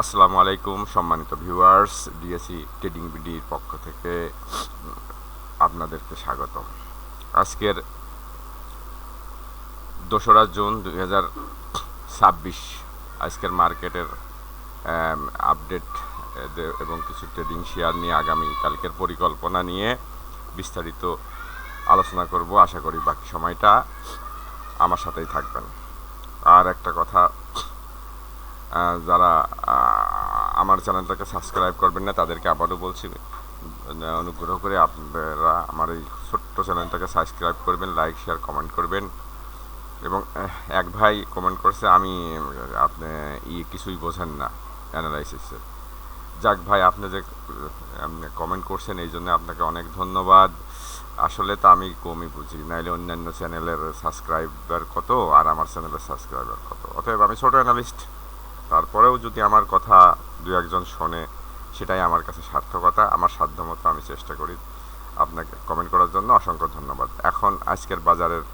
আসসালামু আলাইকুম সম্মানিত ভিউয়ার্স, ডিএসি ট্রেডিং বিডির পক্ষ থেকে আপনাদেরকে স্বাগতম। আজকের 2রা জুন 2026 আজকের মার্কেটের আপডেট এবং কিছু ট্রেডিং শেয়ার নিয়ে আগামী কালকের পরিকল্পনা নিয়ে বিস্তারিত আলোচনা করব। আশা করি বাকি সময়টা আমার সাথেই থাকবেন। আর একটা কথা, যারা আমার চ্যানেলটাকে সাবস্ক্রাইব করবেন না তাদেরকে আবারও বলছি, অনুগ্রহ করে আপনারা আমার এই ছোট্ট চ্যানেলটাকে সাবস্ক্রাইব করবেন, লাইক শেয়ার কমেন্ট করবেন। এবং এক ভাই কমেন্ট করছে আপনি কিছুই বোঝেন না অ্যানালাইসিসে। যাক ভাই, আপনি যে কমেন্ট করছেন এই জন্য আপনাকে অনেক ধন্যবাদ। আসলে তো আমি কমই বুঝি, নাইলে অন্যান্য চ্যানেলের সাবস্ক্রাইবার কত আর আমার চ্যানেলের সাবস্ক্রাইবার কত। অতএব আমি ছোটো অ্যানালিস্ট, তারপরেও যদি আমার কথা দু একজন শোনে সেটাই আমার কাছে সার্থকতা। আমার সাধ্যমতো আমি চেষ্টা করি। আপনাকে কমেন্ট করার জন্য অসংখ্য ধন্যবাদ। এখন আজকের বাজারের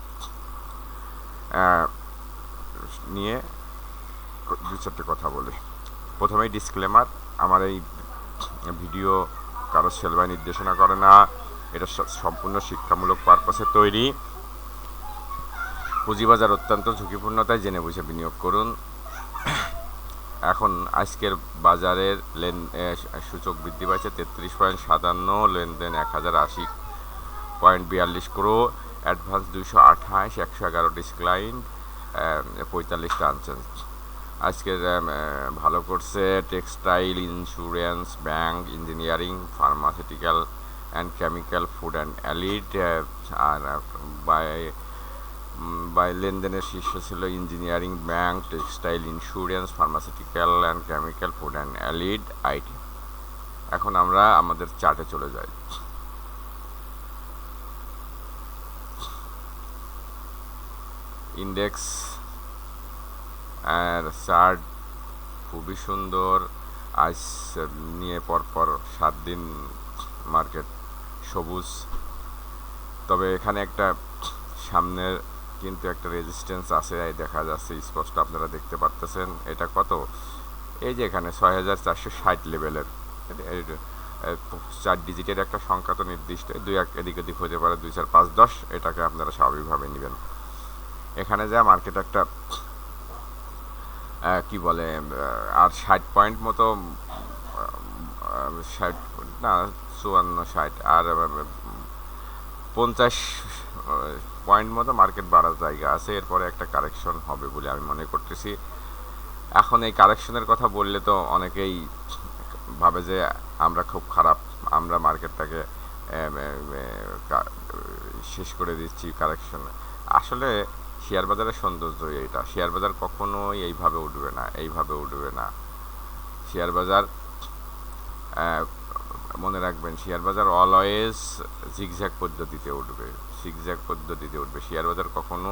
নিয়ে দু চারটে কথা বলি। প্রথমেই ডিসক্লেমার, আমার এই ভিডিও কারো সেল বাই নির্দেশনা করে না, এটা সম্পূর্ণ শিক্ষামূলক পারপাসে তৈরি। পুঁজিবাজার অত্যন্ত ঝুঁকিপূর্ণ, তাই জেনে বুঝে বিনিয়োগ করুন। এখন আজকের বাজারের সূচক বৃদ্ধি পাইছে 33.57, লেনদেন 1080.42 ক্রো, অ্যাডভান্স 228, 111 ডিসক্লাইন, 45টা আনচেঞ্জ। আজকের ভালো করছে textile, insurance, bank, engineering, pharmaceutical and chemical, food and allied. আর বাই লেনদেনের শীর্ষ ছিল engineering, bank, textile, insurance, pharmaceutical and chemical, food and allied, IT. এখন আমরা আমাদের চার্টে চলে যাই। ইন্ডেক্স আর চার্ট খুবই সুন্দর। আজ নিয়ে পরপর 7 দিন মার্কেট সবুজ। তবে এখানে একটা সামনের কিন্তু একটা রেজিস্ট্যান্স আছে, দেখা যাচ্ছে স্পষ্ট, আপনারা দেখতে পারতেছেন। এটা কত? এই যে এখানে 6460 লেভেলের 4 ডিজিটের একটা সংখ্যা তো নির্দিষ্ট, 2-1 এদিক ওদিক হতে পারে, 2, 4, 5, 10, এটাকে আপনারা স্বাভাবিকভাবে নেবেন। এখানে যা মার্কেট একটা কি বলে আর 60 পয়েন্ট মতো, 60 না 54, 60 আর 50 পয়েন্ট মতো মার্কেট বাড়ার জায়গা আছে। এরপরে একটা কারেকশন হবে বলে আমি মনে করতেছি। এখন এই কারেকশনের কথা বললে তো অনেকেই ভাবে যে আমরা খুব খারাপ, আমরা মার্কেটটাকে শেষ করে দিচ্ছি কারেকশন। আসলে শেয়ার বাজারের সৌন্দর্য এইটা, শেয়ার বাজার কখনোই এইভাবে উঠবে না, এইভাবে উঠবে না। শেয়ার বাজার মনে রাখবেন, শেয়ার বাজার অলওয়েজ জিগজ্যাগ পদ্ধতিতে উঠবে, জিগজ্যাগ পদ্ধতিতে উঠবে। শেয়ার বাজার কখনো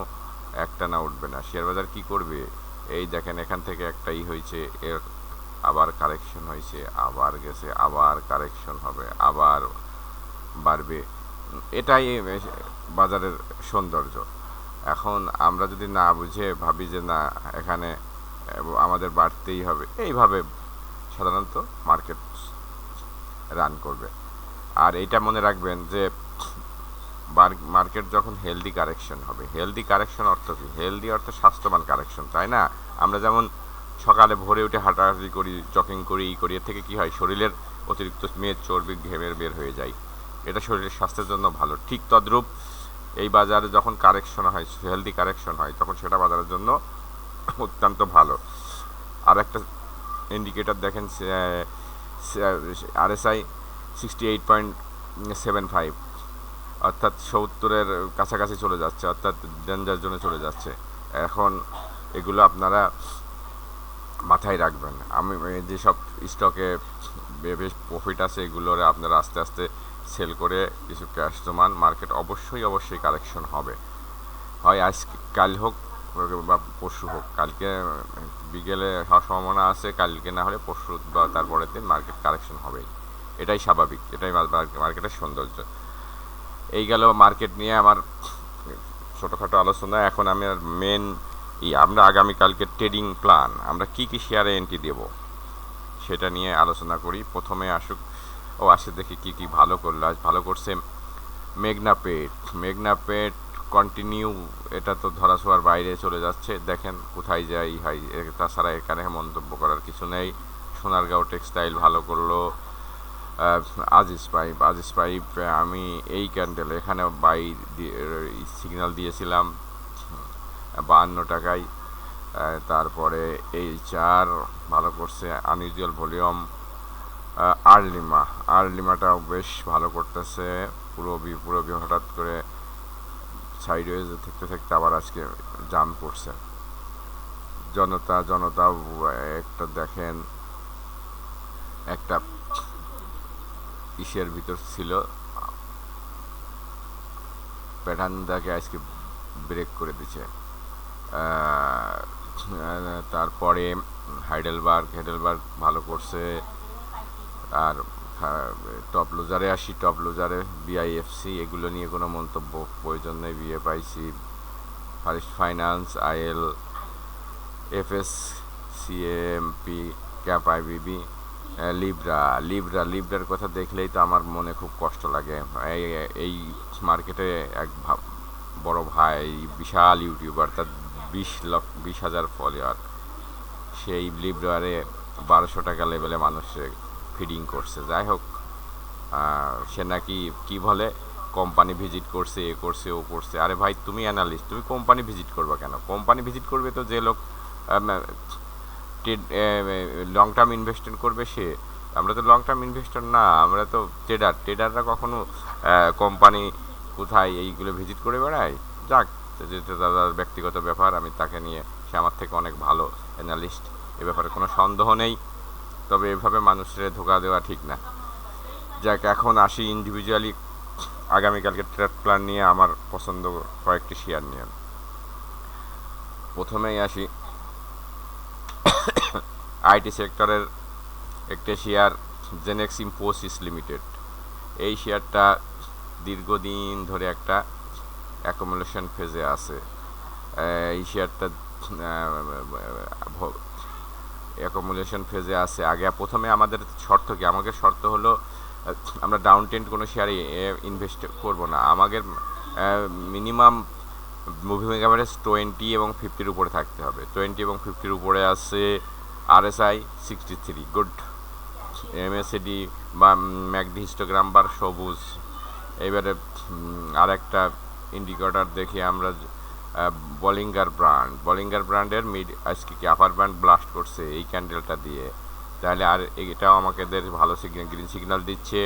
একটানা উঠবে না। শেয়ার বাজার কি করবে? এই দেখেন, এখান থেকে একটাই হয়েছে, এর আবার কারেকশন হয়েছে, আবার গেছে, আবার কারেকশন হবে, আবার বাড়বে। এটাই বাজারের সৌন্দর্য। এখন আমরা যদি না বুঝে ভাবি যে না এখানে আমাদের বাড়তেই হবে, এইভাবে সাধারণত মার্কেট রান করবে। আর এইটা মনে রাখবেন যে মার্কেট যখন হেলদি কারেকশন হবে, হেলদি কারেকশন অর্থ কি? হেলদি অর্থ স্বাস্থ্যবান কারেকশন, তাই না? আমরা যেমন সকালে ভোরে উঠে হাঁটাহাঁটি করি, জগিং করি, এর থেকে কি হয়? শরীরের অতিরিক্ত মেদ, চর্বি, ঘেমের বের হয়ে যায়। এটা শরীরের স্বাস্থ্যের জন্য ভালো। ঠিক তদ্রূপ এই বাজারে যখন কারেকশন হয়, হেলদি কারেকশন হয়, তখন সেটা বাজারের জন্য অত্যন্ত ভালো। আর একটা ইন্ডিকেটর দেখেন, RSI 68.75, অর্থাৎ 70-এর কাছাকাছি চলে যাচ্ছে, অর্থাৎ ডেঞ্জার জোনে চলে যাচ্ছে। এখন এগুলো আপনারা মাথায় রাখবেন। আমি যেসব স্টকে বেশ প্রফিট আছে এগুলোর আপনারা আস্তে আস্তে সেল করে কিছু ক্যাশ জমান। মার্কেট অবশ্যই কারেকশন হবে, হয় আজ কাল হোক বা পরশু হোক। কালকে বিকেলে হওয়ার সম্ভাবনা আছে, কালকে না হলে পরশু বা তারপরের দিন মার্কেট কারেকশন হবেই। এটাই স্বাভাবিক, এটাই মার্কেটের সৌন্দর্য। এই গেল মার্কেট নিয়ে আমার ছোটোখাটো আলোচনা। এখন আমি মেন আমরা আগামীকালকে ট্রেডিং প্ল্যান, আমরা কি শেয়ারে এন্ট্রি দেব। সেটা নিয়ে আলোচনা করি। প্রথমে আসুক, আসে দেখি কি কি ভালো করলো। আজ ভালো করছে মেঘনাপেট কন্টিনিউ, এটা তো ধরাছোঁয়ার বাইরে চলে যাচ্ছে। দেখেন কোথায় যায় হাই, তাছাড়া এখানে মন্তব্য করার কিছু নেই। সোনারগাঁও টেক্সটাইল ভালো করলো। আজিজ পাইপ আমি এই ক্যান্ডেল এখানে বাই সিগন্যাল দিয়েছিলাম 52 টাকায়। তারপরে এই চার ভালো করছে, আনইউজুয়াল ভলিউম। আরলিমাটাও বেশ ভালো করতেছে। পুরবি হঠাৎ করে সাইডওয়েজ থাকতে থাকতে আবার আজকে জাম্প করছে। জনতা একটা দেখেন, একটা ইসের ভিতর ছিল, প্যাটার্নটাকে আজকে ব্রেক করে দিচ্ছে। তারপরে হাইডেলবার্গ ভালো করছে। আর টপ লুজারে আসি, টপ লুজারে বিআইএফসি, এগুলো নিয়ে কোনো মন্তব্য প্রয়োজন নেই। বিএ পাইছি, first finance, IL, FS, CMP, cap IBB, লিব্রার কথা দেখলেই তো আমার মনে খুব কষ্ট লাগে। এই মার্কেটে এক বড় ভাই, বিশাল ইউটিউবার, তার 20,000 ফলোয়ার, সেই লিব্রারে 1200 টাকা লেভেলে মানুষের ফিডিং করছে। যাই হোক, সে নাকি কি বলে কোম্পানি ভিজিট করছে, এ করছে, ও করছে। আরে ভাই, তুমি অ্যানালিস্ট, তুমি কোম্পানি ভিজিট করবা কেন? কোম্পানি ভিজিট করবে তো যে লোক লং টার্ম ইনভেস্টমেন্ট করবে সে। আমরা তো লং টার্ম ইনভেস্টর না, আমরা তো ট্রেডাররা কখনো কোম্পানি কোথায় এইগুলো ভিজিট করে বেড়ায়। যাক, যেটা দাদার ব্যক্তিগত ব্যাপার, আমি তাকে নিয়ে, সে আমার থেকে অনেক ভালো অ্যানালিস্ট, এ ব্যাপারে কোনো সন্দেহ নেই। তবে এভাবে মানুষের ধোকা দেওয়া ঠিক না। যাক, এখন আসি ইন্ডিভিজুয়ালি আগামীকালকে ট্রেড প্ল্যান নিয়ে, আমার পছন্দ কয়েকটি শেয়ার নিয়ে। প্রথমেই আসি আইটি সেক্টরের একটা শেয়ার, জেনেক্স ইনফোসিস লিমিটেড। এই শেয়ারটা দীর্ঘদিন ধরে একটা অ্যাকুমুলেশন ফেজে আছে। এই শেয়ারটা অ্যাকুমুলেশন ফেজে আছে। আগে প্রথমে আমাদের শর্ত কি? আমাদের শর্ত হলো আমরা ডাউন ট্রেন্ড কোনো শেয়ারে ইনভেস্ট করব না। আমাদের মিনিমাম মুভিং অ্যাভারেজ 20 এবং 50-র উপরে থাকতে হবে। 20 এবং 50-র উপরে আছে RSI 63, গুড। MACD বা ম্যাকডি হিস্টোগ্রাম বার সবুজ। এবারে আরেকটা ইন্ডিকেটর দেখি আমরা, বলিঙ্গার ব্র্যান্ডের আজকে কি আপার ব্যান্ড ব্লাস্ট করছে এই ক্যান্ডেলটা দিয়ে। তাহলে আর এটাও আমাদের ভালো সিগন্যাল, গ্রিন সিগন্যাল দিচ্ছে।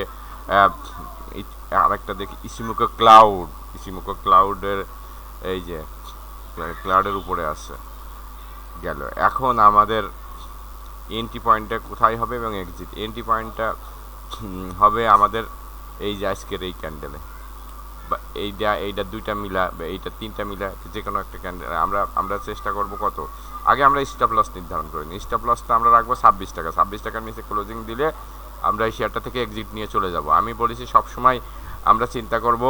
আরেকটা দেখি ইসিমুকো ক্লাউডের, এই যে ক্লাউডের উপরে আছে গেল। এখন আমাদের এন্ট্রি পয়েন্টটা কোথায় হবে এবং এক্সিট? এন্ট্রি পয়েন্টটা হবে আমাদের এই যে আজকের এই ক্যান্ডেলে, বা এইটা দুইটা মিলা, বা এইটা তিনটা মিলা, যে কোনো একটা ক্যান্ডেল। আমরা চেষ্টা করব কত, আগে আমরা স্টপ লস নির্ধারণ করে নিই। স্টপ লসটা আমরা রাখবো 26 টাকা। 26 টাকার নিচে ক্লোজিং দিলে আমরা এই শেয়ারটা থেকে এক্সিট নিয়ে চলে যাব। আমি বলেছি সবসময় আমরা চিন্তা করব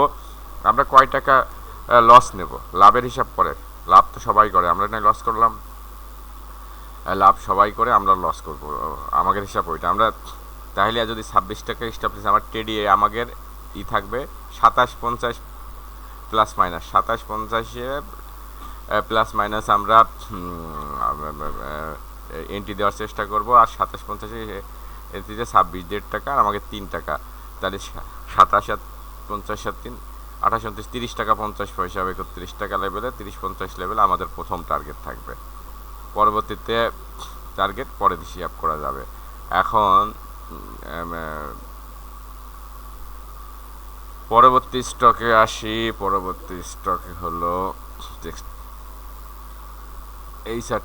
আমরা কয় টাকা লস নেব, লাভের হিসাব করে। লাভ তো সবাই করে, আমরা না লস করলাম, লাভ সবাই করে, আমরা লস করব, আমাদের হিসাব ওইটা। আমরা তাহলে যদি 26 টাকা স্টপ লস, আমার ট্রেডে আমাদের থাকবে 27.50 প্লাস মাইনাস, 27.50 প্লাস মাইনাস আমরা এন্ট্রি দেওয়ার চেষ্টা করব। আর 27.50 এন্ট্রিতে 26.5 টাকা, আর আমাকে 3 টাকা, তাহলে 27, 50, 3, 28, 29, 30 টাকা 50 পয়সা, 31 টাকা লেভেলে, 30-50 লেভেলে আমাদের প্রথম টার্গেট থাকবে। পরবর্তীতে টার্গেট পরে হিসাব করা যাবে। এখন পরবর্তী স্টকে আসি। পরবর্তী স্টকে হলো এইচআর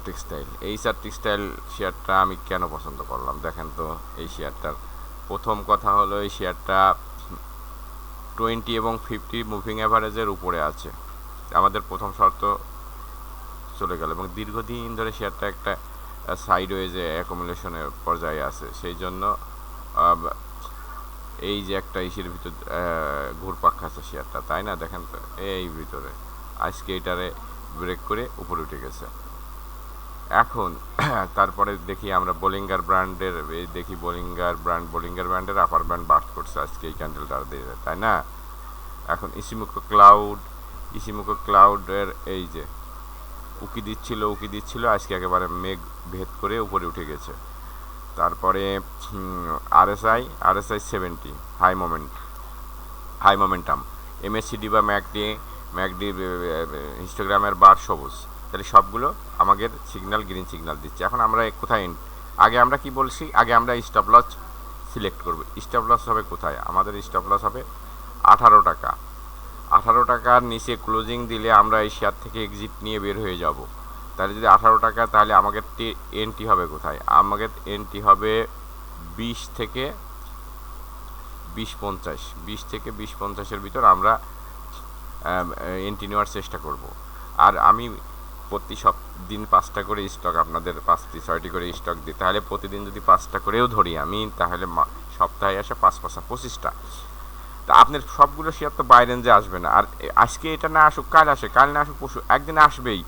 টেক্সটাইল শেয়ারটা আমি কেন পছন্দ করলাম দেখেন তো। এই শেয়ারটার প্রথম কথা হলো, এই শেয়ারটা 20 এবং 50 মুভিং অ্যাভারেজের উপরে আছে। আমাদের প্রথম শর্ত চলে গেল, এবং দীর্ঘদিন ধরে শেয়ারটা একটা সাইডওয়েজে অ্যাকুমুলেশনের পর্যায়ে আছে। সেই জন্য এই যে একটা ইসের ভিতর ঘুরপাক খাচ্ছে শেয়ারটা, তাই না? দেখেন তো এই ভিতরে আজকে এটারে ব্রেক করে উপরে উঠে গেছে। এখন তারপরে দেখি আমরা বোলিঙ্গার ব্র্যান্ডের দেখি বোলিঙ্গার ব্র্যান্ডের আপার ব্যান্ড বাস্ট করছে আজকে এই ক্যান্ডেলটা দিয়ে, তাই না? এখন ইসিমুকো ক্লাউডের এই যে উকি দিচ্ছিল আজকে একেবারে মেঘ ভেদ করে উপরে উঠে গেছে। তারপরে আরএসআই 70 হাই মোমেন্টাম, এমএসসিডি বা ম্যাকডি হিস্টোগ্রামের বার সবুজ, তাহলে সবগুলো আমাদের গ্রিন সিগন্যাল দিচ্ছে। এখন আমরা কোথায় আগে আমরা কি বলছি, আগে আমরা স্টপ লস সিলেক্ট করব। স্টপ লস হবে কোথায়? আমাদের স্টপ লস হবে 18 টাকা। 18 টাকার নিচে ক্লোজিং দিলে আমরা এই শেয়ার থেকে এক্সিট নিয়ে বের হয়ে যাব। তাহলে যদি 18 টাকা, তাহলে আমাদের এন্ট্রি হবে কোথায়? আমাদের এন্ট্রি হবে 20 থেকে 20.50 ভিতর আমরা এন্ট্রি নেওয়ার চেষ্টা করব। আর আমি প্রতি দিন 5টা করে স্টক, আপনাদের 5টি-6টি করে স্টক দিই, তাহলে প্রতিদিন যদি 5টা করেও ধরি আমি, তাহলে সপ্তাহে আসে 5×5 25টা। তা আপনার সবগুলো শেয়ার তো বাইরে রেঞ্জে আসবে না। আর আজকে এটা না আসুক, কাল না আসুক, পরশু একদিনে আসবেই।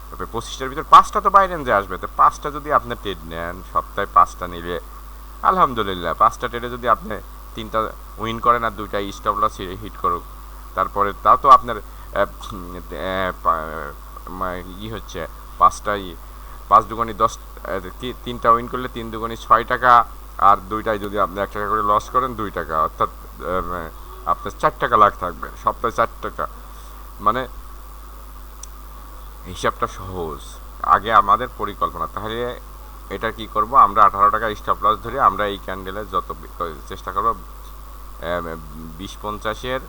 তবে 25টার ভিতর 5টা তো বাইরে রেঞ্জে আসবে। তো 5টা যদি আপনি ট্রেড নেন, সপ্তাহে 5টা নিলে আলহামদুলিল্লাহ, 5টা ট্রেডে যদি আপনি 3টা উইন করেন আর 2টা স্টপ লস হিট করুক, তারপরে তাও তো আপনার হচ্ছে 5 দুগুণে 10, 3টা উইন করলে 3 দুগুণে 6 টাকা, আর 2টায় যদি আপনি 1 টাকা করে লস করেন 2 টাকা, অর্থাৎ আপনার 4 টাকা লাভ থাকবে, সপ্তাহে 4 টাকা। মানে হিসাবটা সহজ, আগে আমাদের পরিকল্পনা। তাহলে এটা কি করব, আমরা 18 টাকা স্টপ লস ধরে আমরা এই ক্যান্ডেলে যত চেষ্টা করব 20-50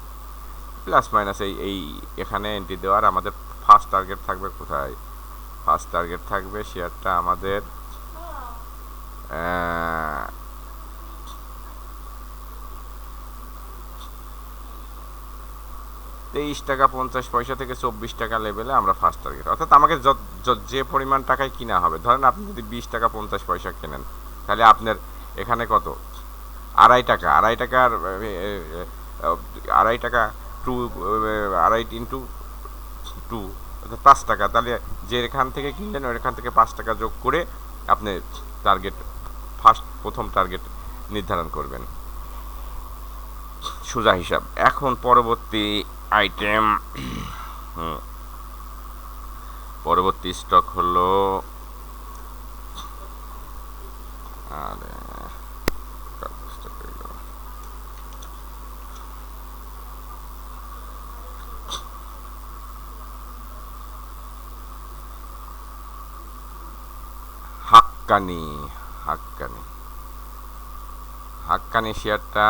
প্লাস মাইনাস এই এখানে এন্ট্রি দেওয়ার। আমাদের ফার্স্ট টার্গেট থাকবে কোথায়? ফার্স্ট টার্গেট থাকবে শেয়ারটা আমাদের 23 টাকা 50 পয়সা থেকে 24 টাকা লেভেলে আমরা ফার্স্ট টার্গেট। অর্থাৎ আমাকে যে পরিমাণ টাকায় কিনা হবে, ধরেন আপনি যদি 20 টাকা 50 পয়সা কেনেন, তাহলে আপনার এখানে কত? আড়াই টাকা আড়াই ইন্টু 2, অর্থাৎ 5 টাকা। তাহলে যে এখান থেকে কিনলেন ওইখান থেকে 5 টাকা যোগ করে আপনি প্রথম টার্গেট নির্ধারণ করবেন, সোজা হিসাব। এখন পরবর্তী আইটেম, পরবর্তী স্টক হলো হাক্কানি শেয়ারটা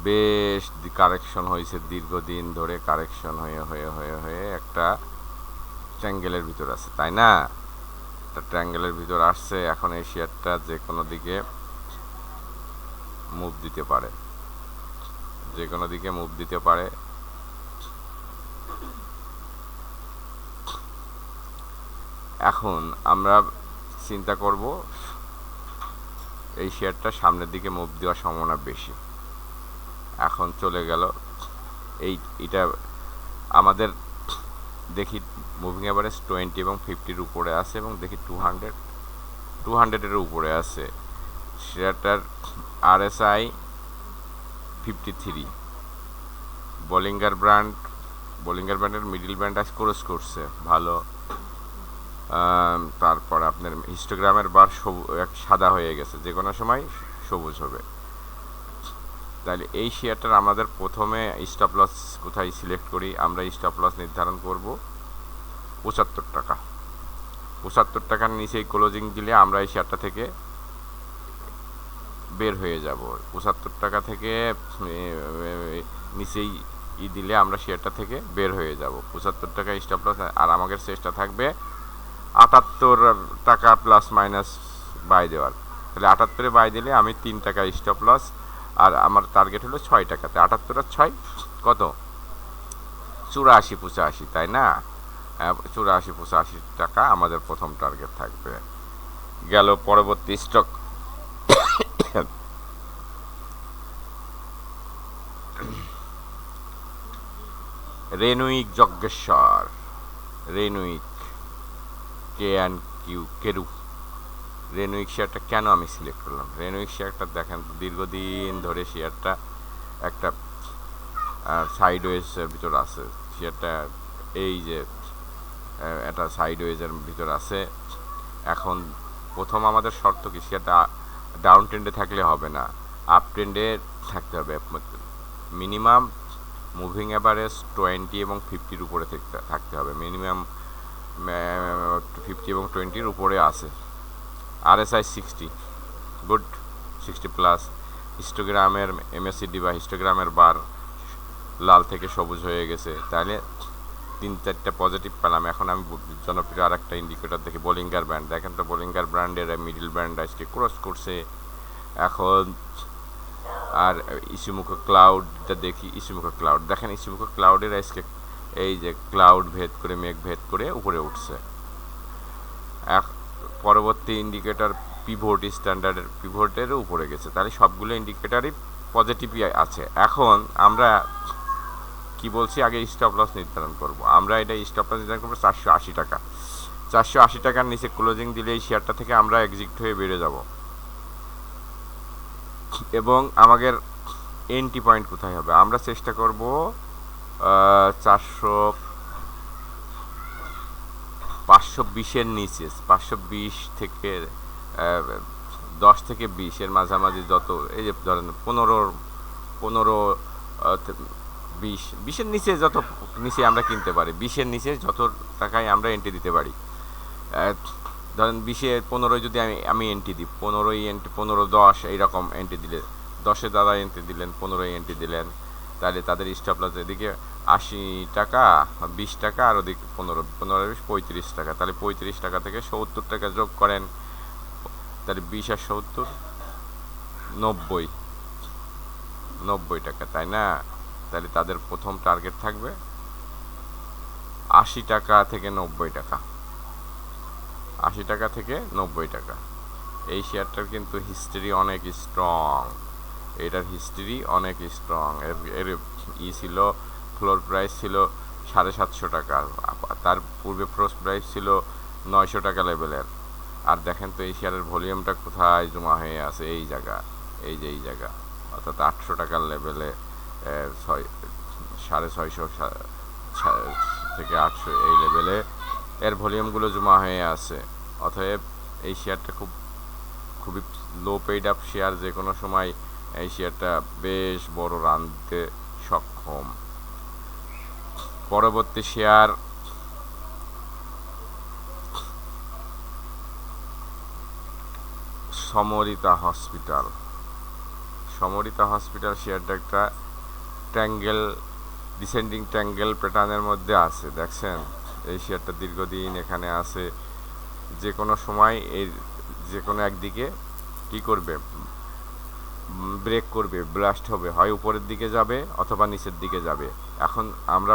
বেশ কারেকশন হয়েছে, দীর্ঘদিন ধরে কারেকশন হয়ে একটা ট্রায়াঙ্গেলের ভিতর আছে, তাই না? একটা ট্রায়াঙ্গেলের ভিতর আসছে। এখন এই শেয়ারটা যে কোনো দিকে মুভ দিতে পারে, এখন আমরা চিন্তা করব এই শেয়ারটা সামনের দিকে মুভ দেওয়ার সম্ভাবনা বেশি। এখন চলে গেল এটা আমাদের দেখি মুভিং অ্যাভারেজ 20 এবং 50-র উপরে আছে, এবং দেখি 200-এর উপরে আছে। শেয়ারটার আরএসআই 53। বোলিঙ্গার ব্র্যান্ডের মিডল ব্যান্ড আজ ক্রস করছে ভালো। তারপর আপনার হিস্টোগ্রামের বার সাদা হয়ে গেছে, যে কোনো সময় সবুজ হবে। তাহলে এই শেয়ারটার আমাদের প্রথমে স্টপ লস কোথায় সিলেক্ট করি? আমরা স্টপ লস নির্ধারণ করব 75 টাকা। 75 টাকার নিচেই ক্লোজিং দিলে আমরা এই শেয়ারটা থেকে বের হয়ে যাব। 75 টাকা থেকে নিচেই দিলে আমরা শেয়ারটা থেকে বের হয়ে যাব। 75 টাকা স্টপ লস, আর আমাদের চেষ্টা থাকবে 78 টাকা প্লাস মাইনাস বাই দেওয়ার। তাহলে 78-এ বাই দিলে আমি 3 টাকা স্টপ লস, আর আমার টার্গেট হলো 6 টাকাতে। 78 আর 6 কত? 84-85, তাই না? 84-85 টাকা আমাদের প্রথম টার্গেট থাকবে। গেল পরবর্তী স্টক রেনুইক যজ্ঞেশ্বর। কেরু রেনুইক শেয়ারটা কেন আমি সিলেক্ট করলাম? রেনুইক শেয়ারটা দেখেন দীর্ঘদিন ধরে শেয়ারটা একটা সাইডওয়েজের ভিতর আছে। শেয়ারটা এই যে একটা সাইডওয়েজের ভিতর আছে। এখন প্রথম আমাদের শর্ত কি, শেয়ারটা ডাউন ট্রেন্ডে থাকলে হবে না, আপ ট্রেন্ডে থাকতে হবে। মিনিমাম মুভিং অ্যাভারেজ 20 এবং 50-র উপরে থাকতে হবে। মিনিমাম 50 এবং 20-র উপরে আছে। RSI 60, good, 60+। হিস্টোগ্রামের MACD বা হিস্টোগ্রামের বার লাল থেকে সবুজ হয়ে গেছে, তাহলে 3-4টা পজিটিভ পেলাম। এখন আমি জনপ্রিয় আর একটা ইন্ডিকেটর দেখি, বোলিঙ্গার ব্যান্ড। দেখেন তো বোলিঙ্গার ব্র্যান্ডের মিডল ব্যান্ড আজকে ক্রস করছে। এখন আর ইসুমুখো ক্লাউডটা দেখি, ইসুমুখো ক্লাউড দেখেন, ইসুমুখো ক্লাউডের আজকে এই যে ক্লাউড ভেদ করে, মেঘ ভেদ করে উপরে উঠছে। পরবর্তী ইন্ডিকেটর পিভট, স্ট্যান্ডার্ডের পিভটেরও উপরে গেছে, তাহলে সবগুলো ইন্ডিকেটরই পজিটিভই আছে। এখন আমরা কি বলছি, আগে স্টপ লস নির্ধারণ করব। আমরা এটা স্টপ লস নির্ধারণ করবো 480 টাকা। 480 টাকার নিচে ক্লোজিং দিলে এই শেয়ারটা থেকে আমরা এক্সিট হয়ে বেড়ে যাব। এবং আমাদের এন্ট্রি পয়েন্ট কোথায় হবে, আমরা চেষ্টা করব 520-এর নিচে, 520 থেকে 10 থেকে 20-এর মাঝামাঝি, যত এই যে ধরেন 15-20-এর নিচে, যত নিচে আমরা কিনতে পারি, 20-এর নিচে যত টাকায় আমরা এন্ট্রি দিতে পারি। ধরেন 20-15 যদি আমি এন্ট্রি দিই, 15-10 এইরকম এন্ট্রি দিলে, 10-এ দাদা এন্ট্রি দিলেন, 15-এ এন্ট্রি দিলেন, তাহলে তাদের স্টপ লস এদিকে 80 টাকা, 20 টাকা, আর ওদিকে 35 টাকা। তাহলে 35 টাকা থেকে 70 টাকা যোগ করেন, তাহলে 20 আর 70 90 টাকা, তাই না? তাহলে তাদের প্রথম টার্গেট থাকবে 80 টাকা থেকে 90 টাকা, 80 টাকা থেকে 90 টাকা। এই শেয়ারটার কিন্তু হিস্ট্রি অনেক স্ট্রং, এটার হিস্ট্রি অনেক স্ট্রং। এর ছিল, ফ্লোর প্রাইস ছিল 750 টাকা, তার পূর্বে ফ্লোর প্রাইস ছিল 900 টাকা লেভেলের। আর দেখেন তো এই শেয়ারের ভলিউমটা কোথায় জমা হয়ে আছে, এই জায়গা, এই জায়গা, অর্থাৎ 800 টাকার লেভেলে 650 থেকে 800 এই লেভেলে এর ভলিউমগুলো জমা হয়ে আছে। অতএব এই শেয়ারটা খুবই লো পেইড আপ শেয়ার, যে কোনো সময় এই শেয়ারটা বেশ বড় রান দিতে সক্ষম। পরবর্তী share Samorita hospital. Samorita hospital শেয়ারটা একটা ট্রায়াঙ্গেল, ডিসেন্ডিং ট্রায়াঙ্গেল প্যাটার্নের মধ্যে আছে, দেখছেন? এই শেয়ারটা দীর্ঘদিন এখানে আছে। যে কোনো সময় এই যে কোনো একদিকে কি করবে, ব্রেক করবে, ব্লাস্ট হবে, হয় উপরের দিকে যাবে অথবা নিচের দিকে যাবে। এখন আমরা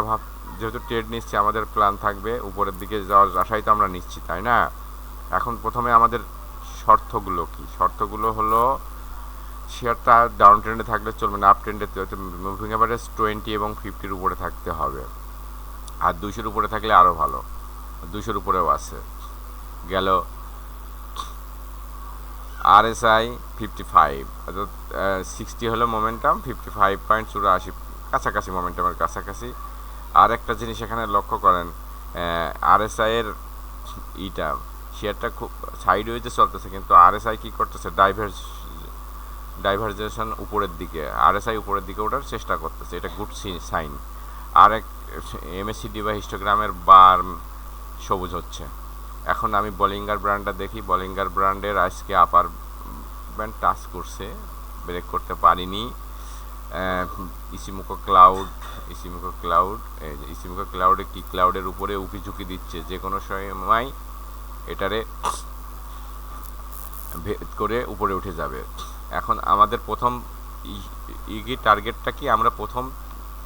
যেহেতু ট্রেড নিচ্ছি, আমাদের প্ল্যান থাকবে উপরের দিকে যাওয়ার আশাই তো আমরা নিচ্ছি, তাই না? এখন প্রথমে আমাদের শর্তগুলো কি? শর্তগুলো হলো শেয়ারটা ডাউন ট্রেন্ডে থাকলে চলবে না, আপ ট্রেন্ডে মুভিং অ্যাভারেজ 20 এবং 50-র উপরে থাকতে হবে। আর 200-র উপরে থাকলে আরও ভালো, 200-র উপরেও আছে। গেল RSI 55, অর্থাৎ 60 হলো মোমেন্টাম, 55.84 কাছাকাছি, মোমেন্টামের কাছাকাছি। আর একটা জিনিস এখানে লক্ষ্য করেন, RSI এর শেয়ারটা খুব সাইডওয়েজে চলতেছে, কিন্তু RSI কি করতেছে, ডাইভারজেশন উপরের দিকে, RSI উপরের দিকে ওঠার চেষ্টা করতেছে, এটা গুড সাইন। আর এক MACD বা হিস্টোগ্রামের বার সবুজ হচ্ছে। এখন আমি বোলিঙ্গার ব্র্যান্ডটা দেখি, বোলিঙ্গার ব্র্যান্ডের আজকে আপার ব্যান্ড টাচ করছে, ব্রেক করতে পারিনি। ইসিমুখো ক্লাউড, এই যে ইসিমুখো ক্লাউডে কি, ক্লাউডের উপরে উকি ঝুঁকি দিচ্ছে, যে কোনো সময় এটারে ভেদ করে উপরে উঠে যাবে। এখন আমাদের প্রথম টার্গেটটা কি, আমরা প্রথম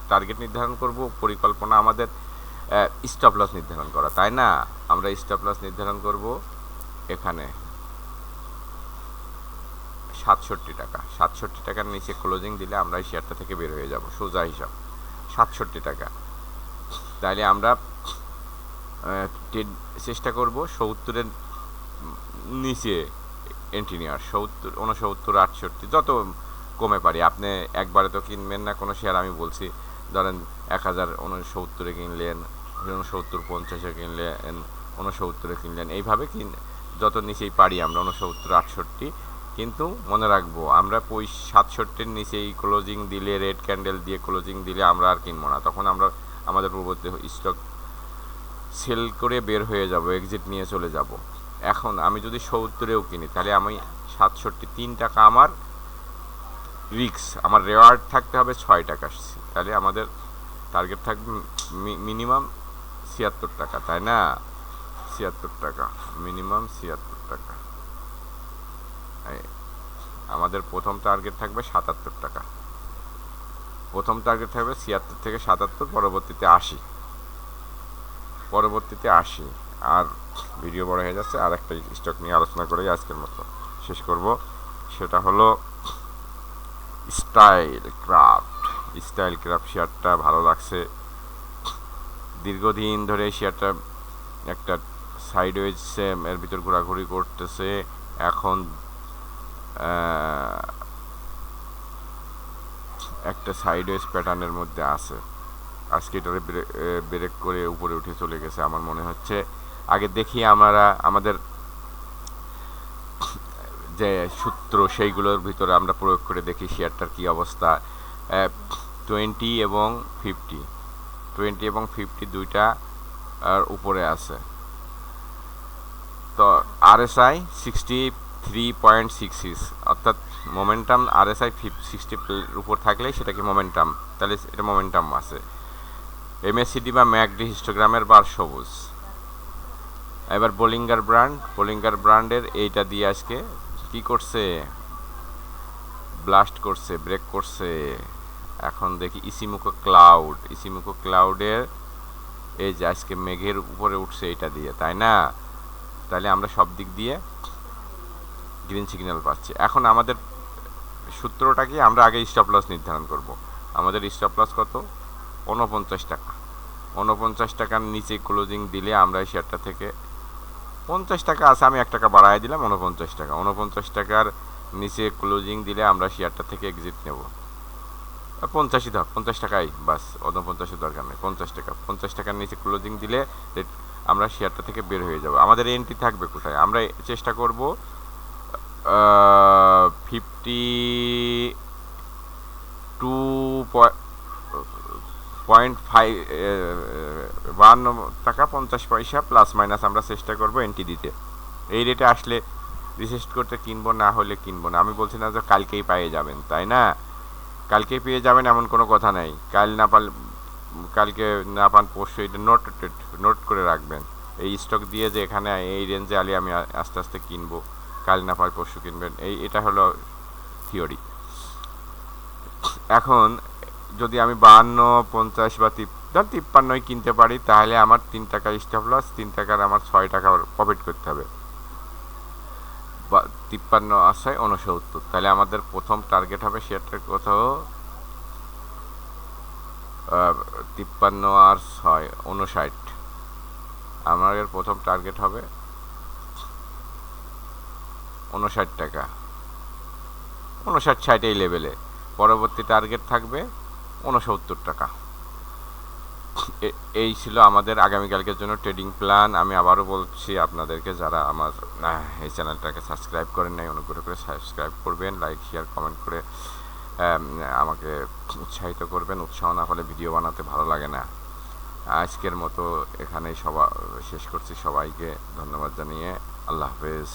টার্গেট নির্ধারণ করব, পরিকল্পনা আমাদের স্টপ লস নির্ধারণ করা, তাই না? আমরা স্টপ লস নির্ধারণ করব এখানে 67 টাকা। 67 টাকার নিচে ক্লোজিং দিলে আমরা এই শেয়ারটা থেকে বের হয়ে যাব, সোজা হিসাব 67 টাকা। তাইলে আমরা চেষ্টা করব 70-এর নিচে এন্ট্রি নেওয়ার, 70, 69, 68 যত কমে পারি। আপনি একবারে তো কিনবেন না কোনো শেয়ার, আমি বলছি ধরেন 1069-এ কিনলেন, 69-50-এ কিনলেন, 69-এ কিনলেন, এইভাবে যত নিচেই পারি আমরা 69-68। কিন্তু মনে রাখবো আমরা 67-এর নিচেই ক্লোজিং দিলে, রেড ক্যান্ডেল দিয়ে ক্লোজিং দিলে আমরা আর কিনবো না, তখন আমরা আমাদের পূর্ববর্তী স্টক সেল করে বের হয়ে যাব, এক্সিট নিয়ে চলে যাব। এখন আমি যদি 70-এও কিনি তাহলে আমি 67, 3 টাকা আমার রিক্স, আমার রেওয়ার্ড থাকতে হবে 6 টাকা, তাহলে আমাদের টার্গেট থাকবে মিনিমাম 76 টাকা, তাই না? 76 টাকা, মিনিমাম 76 টাকা। আমাদের প্রথম টার্গেট থাকবে 77 টাকা, প্রথম টার্গেট থাকবে 76 থেকে 77, পরবর্তীতে 80, পরবর্তীতে 80। আর ভিডিও বড় হয়ে যাচ্ছে, আর একটা স্টক নিয়ে আলোচনা করে আজকের মতো শেষ করব, সেটা হলো স্টাইল ক্রাফট। স্টাইল ক্রাফট শেয়ারটা ভালো লাগছে, দীর্ঘদিন ধরে শেয়ারটা একটা সাইডওয়েজ এর ভিতর ঘোরাঘুরি করতেছে, এখন একটা সাইডওয়েজ প্যাটার্নের মধ্যে আছে। আজকে এটারে ব্রেক করে উপরে উঠে চলে গেছে আমার মনে হচ্ছে। আগে দেখি আমরা আমাদের যে সূত্র সেইগুলোর ভিতরে আমরা প্রয়োগ করে দেখি শেয়ারটার কি অবস্থা। 20 এবং 50 দুইটা আর উপরে আছে। তো RSI 63.66, অর্থাৎ মোমেন্টাম RSI 60 উপর থাকলে সেটাকে মোমেন্টাম, তাহলে এটা মোমেন্টাম আছে। MACD বা MACD হিস্টোগ্রামের বার সবুজ। এবার বোলিঙ্গার ব্র্যান্ডের এইটা দিয়ে আজকে কি করছে, ব্লাস্ট করছে, ব্রেক করছে। এখন দেখি ইসিমুকো ক্লাউডের এই যে আজকে মেঘের উপরে উঠছে এটা দিয়ে, তাই না? তাহলে আমরা সব দিক দিয়ে গ্রিন সিগন্যাল পাচ্ছি। এখন আমাদের সূত্রটা কি, আমরা আগে স্টপ লস নির্ধারণ করব। আমাদের স্টপ লস কত? 49 টাকা। 49 টাকার নিচে ক্লোজিং দিলে আমরা এই শেয়ারটা থেকে, 50 টাকা আছে, আমি 1 টাকা বাড়াই দিলাম 49 টাকা। 49 টাকার নিচে ক্লোজিং দিলে আমরা শেয়ারটা থেকে এক্সিট নেব। 50 ধর, 50 টাকাই বাস, 49-এর দরকার নেই, 50 টাকা। 50 টাকার নিচে ক্লোজিং দিলে আমরা শেয়ারটা থেকে বের হয়ে যাব। আমাদের এন্ট্রি থাকবে কোথায়? আমরা চেষ্টা করব 52.52 টাকা 50 পয়সা প্লাস মাইনাস আমরা চেষ্টা করব এন্ট্রি দিতে। এই রেটে আসলে রিসেস্ট করতে কিনবো, না হলে কিনবো না। আমি বলছি না যে কালকেই পেয়ে যাবেন, তাই না? কালকেই পেয়ে যাবেন এমন কোনো কথা নাই। কালকে না পান পরশু, এটা নোট করে রাখবেন। এই স্টক দিয়ে যে এখানে এই রেঞ্জে আলি আমি আস্তে আস্তে কিনবো, কাল না পার পরশু কিনবেন, এটা হলো থিওরি। এখন যদি আমি 52, 50 বা 53 কিনতে পারি, তাহলে আমার 3 টাকা স্টপ লস, 3 টাকার আমার 6 টাকা প্রফিট করতে হবে। 53 আশায় 69, তাহলে আমাদের প্রথম টার্গেট হবে শেয়ারটার কোথাও 53 আর 6 59। আমাদের প্রথম টার্গেট হবে 59 টাকা, 59-60 এই লেভেলে। পরবর্তী টার্গেট থাকবে 69 টাকা। এই ছিল আমাদের আগামীকালকের জন্য ট্রেডিং প্ল্যান। আমি আবারও বলছি আপনাদেরকে, যারা আমার এই চ্যানেলটাকে সাবস্ক্রাইব করেন নাই, অনুগ্রহ করে সাবস্ক্রাইব করবেন, লাইক শেয়ার কমেন্ট করে আমাকে উৎসাহিত করবেন। উৎসাহ না হলে ভিডিও বানাতে ভালো লাগে না। আজকের মতো এখানেই শেষ করছি। সবাইকে ধন্যবাদ জানিয়ে আল্লাহ হাফেজ।